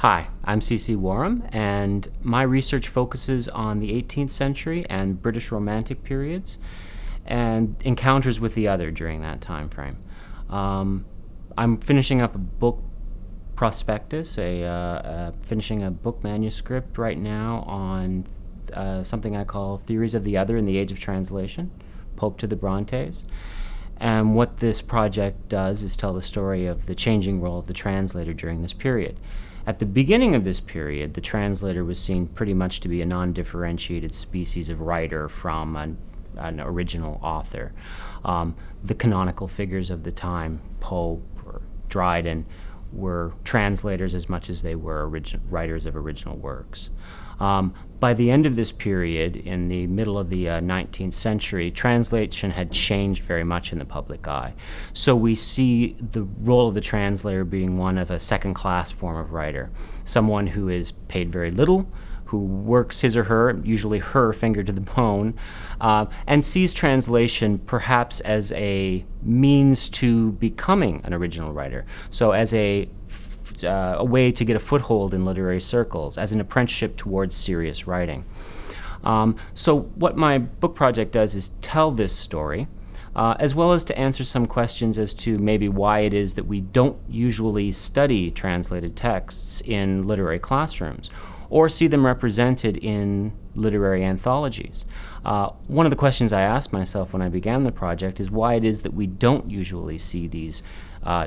Hi, I'm C.C. Wharram, and my research focuses on the 18th century and British Romantic periods and encounters with the other during that time frame. I'm finishing up a book prospectus, finishing a book manuscript right now on something I call Theories of the Other in the Age of Translation, Pope to the Brontes. And what this project does is tell the story of the changing role of the translator during this period. At the beginning of this period, the translator was seen pretty much to be a non-differentiated species of writer from an original author. The canonical figures of the time, Pope or Dryden, were translators as much as they were writers of original works. By the end of this period, in the middle of the 19th century, translation had changed very much in the public eye. So we see the role of the translator being one of a second-class form of writer, someone who is paid very little, who works his or her, usually her, finger to the bone, and sees translation perhaps as a means to becoming an original writer. So as a way to get a foothold in literary circles, as an apprenticeship towards serious writing. So what my book project does is tell this story, as well as to answer some questions as to maybe why it is that we don't usually study translated texts in literary classrooms, or see them represented in literary anthologies. One of the questions I asked myself when I began the project is why it is that we don't usually see these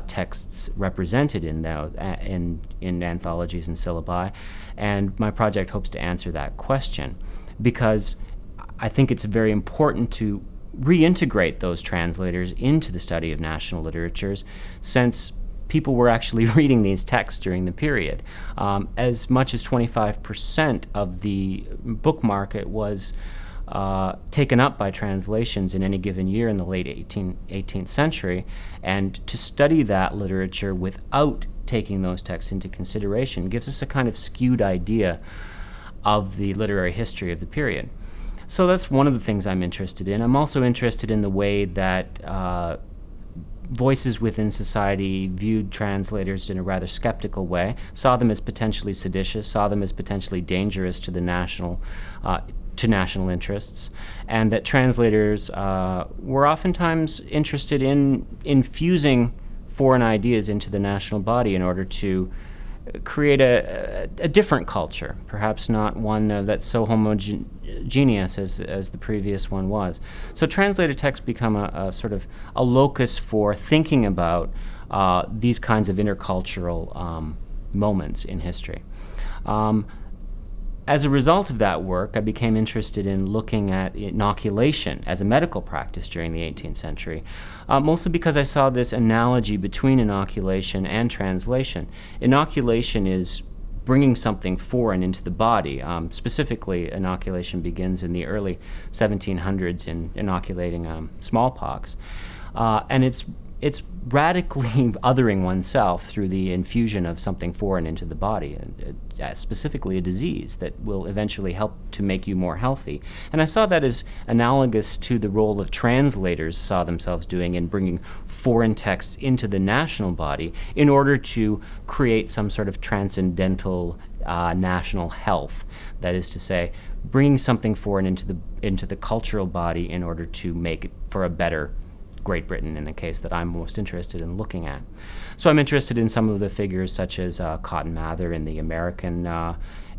texts represented in anthologies and syllabi, and my project hopes to answer that question, because I think it's very important to reintegrate those translators into the study of national literatures, since people were actually reading these texts during the period. As much as 25% of the book market was taken up by translations in any given year in the late 18th century, and to study that literature without taking those texts into consideration gives us a kind of skewed idea of the literary history of the period. So that's one of the things I'm interested in. I'm also interested in the way that voices within society viewed translators in a rather skeptical way, saw them as potentially seditious, saw them as potentially dangerous to the national interests, and that translators were oftentimes interested in infusing foreign ideas into the national body in order to create a different culture, perhaps not one that's so homogeneous as the previous one was. So translated texts become a sort of a locus for thinking about these kinds of intercultural moments in history. As a result of that work, I became interested in looking at inoculation as a medical practice during the 18th century, mostly because I saw this analogy between inoculation and translation. Inoculation is bringing something foreign into the body. Specifically, inoculation begins in the early 1700s in inoculating smallpox. And it's radically othering oneself through the infusion of something foreign into the body, specifically a disease that will eventually help to make you more healthy. And I saw that as analogous to the role of translators saw themselves doing in bringing foreign texts into the national body in order to create some sort of transcendental national health. That is to say, bringing something foreign into the cultural body in order to make it for a better Great Britain, in the case that I'm most interested in looking at. So I'm interested in some of the figures such as Cotton Mather in the American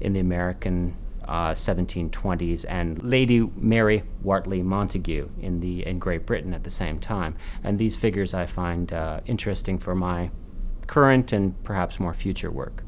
1720s, and Lady Mary Wortley Montagu in Great Britain at the same time. And these figures I find interesting for my current and perhaps more future work.